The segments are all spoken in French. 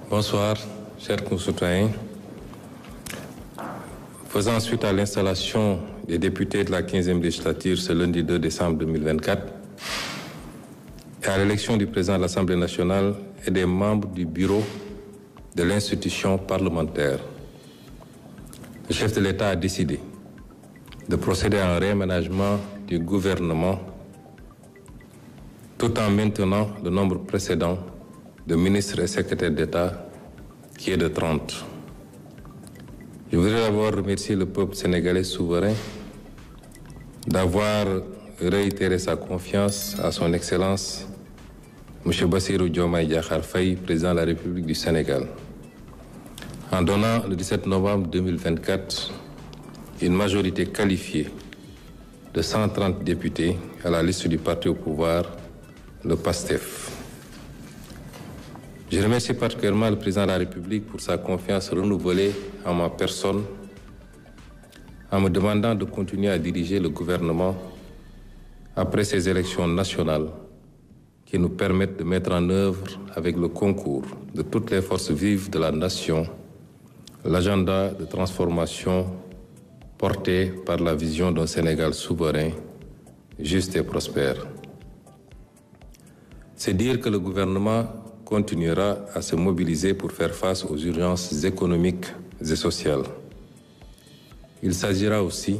Bonsoir, chers concitoyens. Faisant suite à l'installation des députés de la 15e législature ce lundi 2 décembre 2024 et à l'élection du président de l'Assemblée nationale et des membres du bureau de l'institution parlementaire, le chef de l'État a décidé de procéder à un réaménagement du gouvernement tout en maintenant le nombre précédent de ministres et secrétaires d'État qui est de 30. Je voudrais d'abord remercier le peuple sénégalais souverain d'avoir réitéré sa confiance à son Excellence M. Bassirou Diomaye Diakhar Faye, président de la République du Sénégal, en donnant le 17 novembre 2024 une majorité qualifiée de 130 députés à la liste du parti au pouvoir, le PASTEF. Je remercie particulièrement le président de la République pour sa confiance renouvelée en ma personne, en me demandant de continuer à diriger le gouvernement après ces élections nationales qui nous permettent de mettre en œuvre, avec le concours de toutes les forces vives de la nation, l'agenda de transformation porté par la vision d'un Sénégal souverain, juste et prospère. C'est dire que le gouvernement continuera à se mobiliser pour faire face aux urgences économiques et sociales. Il s'agira aussi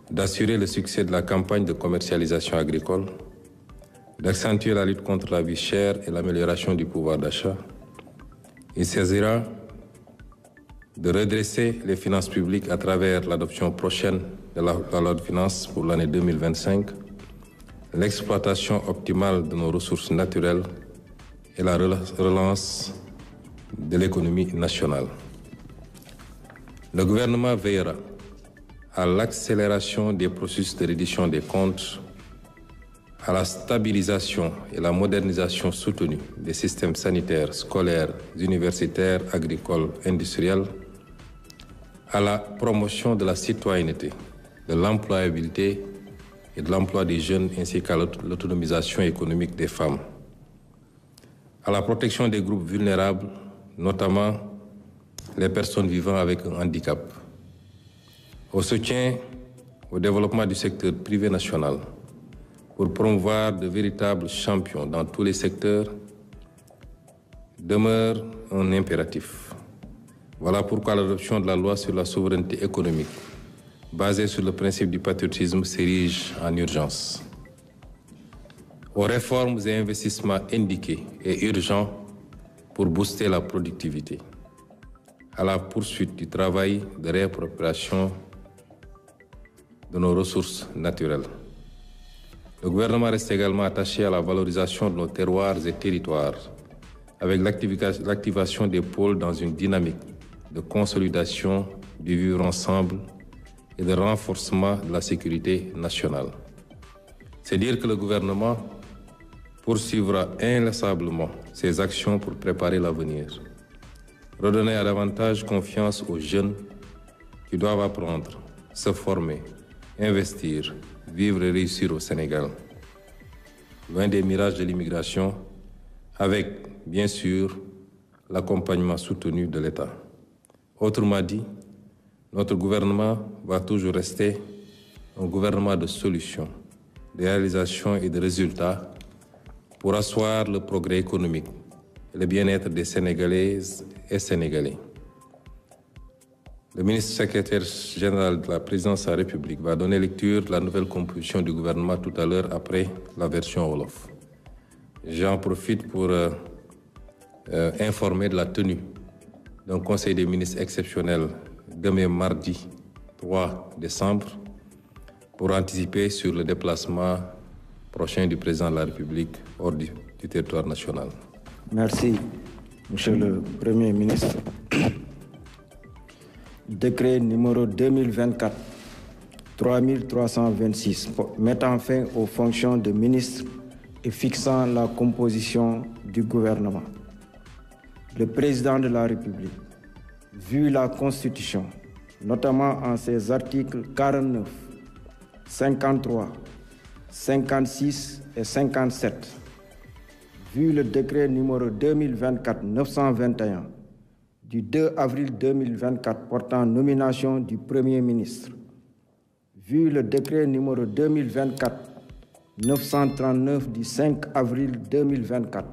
d'assurer le succès de la campagne de commercialisation agricole, d'accentuer la lutte contre la vie chère et l'amélioration du pouvoir d'achat. Il s'agira de redresser les finances publiques à travers l'adoption prochaine de la loi de finances pour l'année 2025, l'exploitation optimale de nos ressources naturelles et la relance de l'économie nationale. Le gouvernement veillera à l'accélération des processus de reddition des comptes, à la stabilisation et la modernisation soutenue des systèmes sanitaires, scolaires, universitaires, agricoles, industriels, à la promotion de la citoyenneté, de l'employabilité et de l'emploi des jeunes ainsi qu'à l'autonomisation économique des femmes, à la protection des groupes vulnérables, notamment les personnes vivant avec un handicap, au soutien au développement du secteur privé national pour promouvoir de véritables champions dans tous les secteurs demeure un impératif. Voilà pourquoi l'adoption de la loi sur la souveraineté économique, basée sur le principe du patriotisme, s'érige en urgence. Aux réformes et investissements indiqués et urgents pour booster la productivité, à la poursuite du travail de réappropriation de nos ressources naturelles. Le gouvernement reste également attaché à la valorisation de nos terroirs et territoires, avec l'activation des pôles dans une dynamique de consolidation du vivre ensemble et de renforcement de la sécurité nationale. C'est dire que le gouvernement poursuivra inlassablement ses actions pour préparer l'avenir. Redonner à davantage confiance aux jeunes qui doivent apprendre, se former, investir, vivre et réussir au Sénégal. Loin des mirages de l'immigration, avec, bien sûr, l'accompagnement soutenu de l'État. Autrement dit, notre gouvernement va toujours rester un gouvernement de solutions, de réalisations et de résultats pour asseoir le progrès économique et le bien-être des Sénégalaises et Sénégalais. Le ministre secrétaire général de la présidence de la République va donner lecture de la nouvelle composition du gouvernement tout à l'heure après la version Wolof. J'en profite pour informer de la tenue d'un conseil des ministres exceptionnel demain mardi 3 décembre pour anticiper sur le déplacement prochain du président de la République hors du territoire national. Merci, Monsieur le Premier ministre. Décret numéro 2024-3326 mettant fin aux fonctions de ministre et fixant la composition du gouvernement. Le président de la République, vu la Constitution, notamment en ses articles 49, 53, 56 et 57, vu le décret numéro 2024-921 du 2 avril 2024 portant nomination du Premier ministre, vu le décret numéro 2024-939 du 5 avril 2024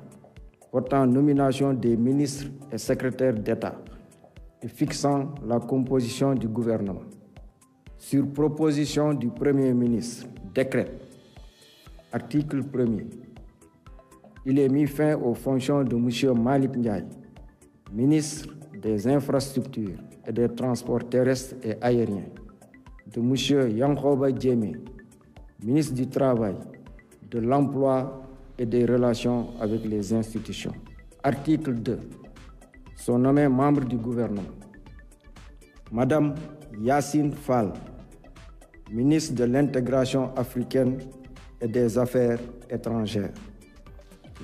portant nomination des ministres et secrétaires d'État et fixant la composition du gouvernement. Sur proposition du Premier ministre, décret. Article 1er. Il est mis fin aux fonctions de M. Malick Ndiaye, ministre des Infrastructures et des Transports terrestres et aériens, de M. Yankhoba Diémé, ministre du Travail, de l'Emploi et des Relations avec les institutions. Article 2. Sont nommés membres du gouvernement. Madame Yassine Fall, ministre de l'Intégration africaine et des Affaires étrangères.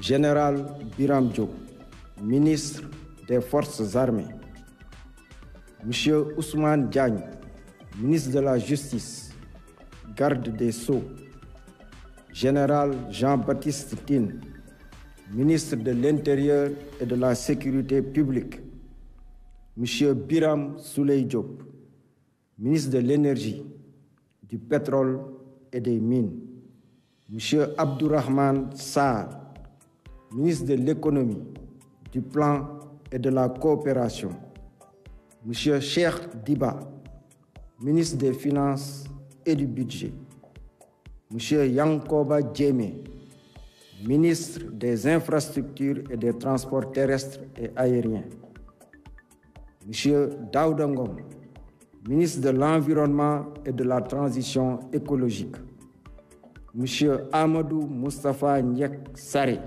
Général Biram Diop, ministre des Forces armées. Monsieur Ousmane Diagne, ministre de la Justice, garde des Sceaux. Général Jean-Baptiste Tine, ministre de l'Intérieur et de la Sécurité publique. Monsieur Biram Souley Diop, ministre de l'Énergie, du Pétrole et des Mines. Monsieur Abdourahmane Sarr, ministre de l'Économie, du Plan et de la Coopération. Monsieur Cheikh Diba, ministre des Finances et du Budget. Monsieur Yankhoba Diémé, ministre des Infrastructures et des Transports terrestres et aériens. Monsieur Daouda Ngom, ministre de l'Environnement et de la Transition écologique. Monsieur Amadou Moustapha Ndiek Sarré,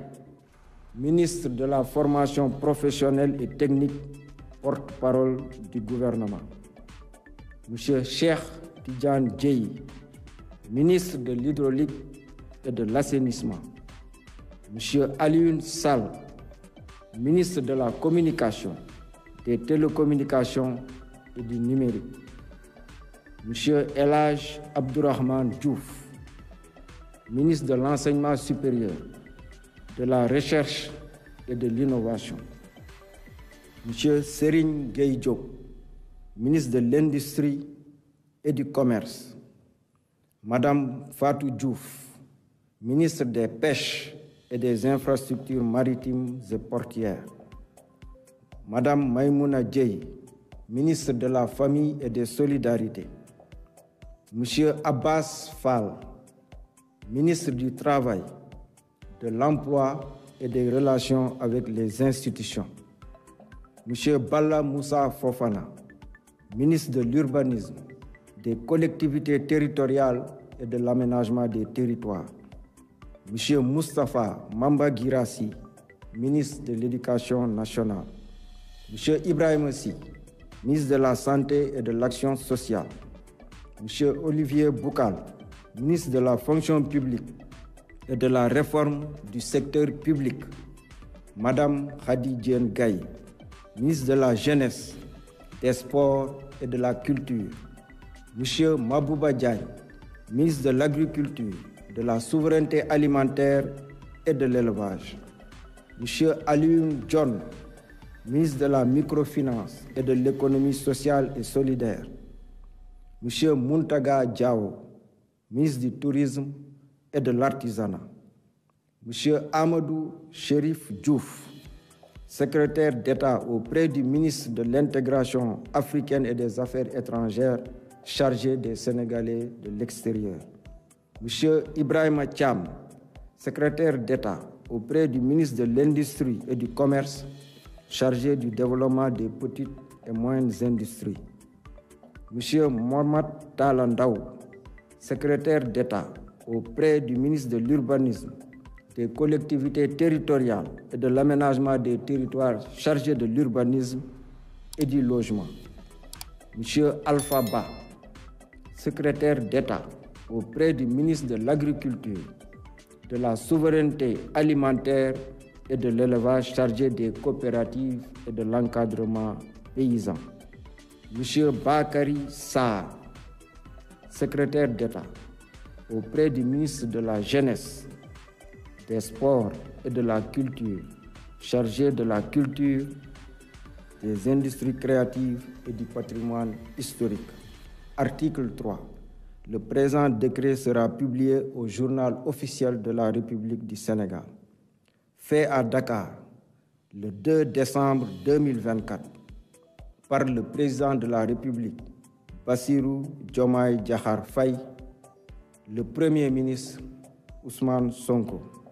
ministre de la Formation professionnelle et technique, porte-parole du gouvernement. Monsieur Cheikh Tidiane Dièye, ministre de l'Hydraulique et de l'Assainissement. Monsieur Alioune Sall, ministre de la Communication, des Télécommunications et du Numérique. Monsieur El Hadj Abdourahmane Diouf, ministre de l'Enseignement supérieur, de la Recherche et de l'Innovation. Monsieur Serigne Gueye Diop, ministre de l'Industrie et du Commerce. Madame Fatou Diouf, ministre des Pêches et des Infrastructures maritimes et portières. Madame Maïmouna Dièye, ministre de la Famille et des Solidarités. Monsieur Abbas Fall, ministre du Travail, de l'Emploi et des Relations avec les institutions. Monsieur Balla Moussa Fofana, ministre de l'Urbanisme, des Collectivités territoriales et de l'Aménagement des territoires. Monsieur Moustapha Mamba Guirassi, ministre de l'Éducation nationale. Monsieur Ibrahim Sy, ministre de la Santé et de l'Action sociale. Monsieur Olivier Boukal, ministre de la Fonction publique et de la Réforme du secteur public. Madame Khady Diène Gaye, ministre de la Jeunesse, des Sports et de la Culture. Monsieur Mabouba Diagne, ministre de l'Agriculture, de la Souveraineté alimentaire et de l'Élevage. Monsieur Alioune John, ministre de la Microfinance et de l'Économie sociale et solidaire. Monsieur Muntaga Diao, ministre du Tourisme et de l'Artisanat. Monsieur Amadou Chérif Diouf, secrétaire d'État auprès du ministre de l'Intégration africaine et des Affaires étrangères, chargé des Sénégalais de l'extérieur. Monsieur Ibrahima Thiam, secrétaire d'État auprès du ministre de l'Industrie et du Commerce, chargé du développement des petites et moyennes industries. Monsieur Mohamed Talandaou, secrétaire d'État auprès du ministre de l'Urbanisme, des collectivités territoriales et de l'aménagement des territoires, chargé de l'urbanisme et du logement. Monsieur Alpha Ba, secrétaire d'État auprès du ministre de l'Agriculture, de la Souveraineté alimentaire et de l'élevage, chargé des coopératives et de l'encadrement paysan. Monsieur Bakary Sarr, secrétaire d'État auprès du ministre de la Jeunesse, des sports et de la culture, chargé de la culture, des industries créatives et du patrimoine historique. Article 3. Le présent décret sera publié au journal officiel de la République du Sénégal. Fait à Dakar le 2 décembre 2024 par le président de la République, Bassirou Diomaye Diakhar Faye, le Premier ministre Ousmane Sonko.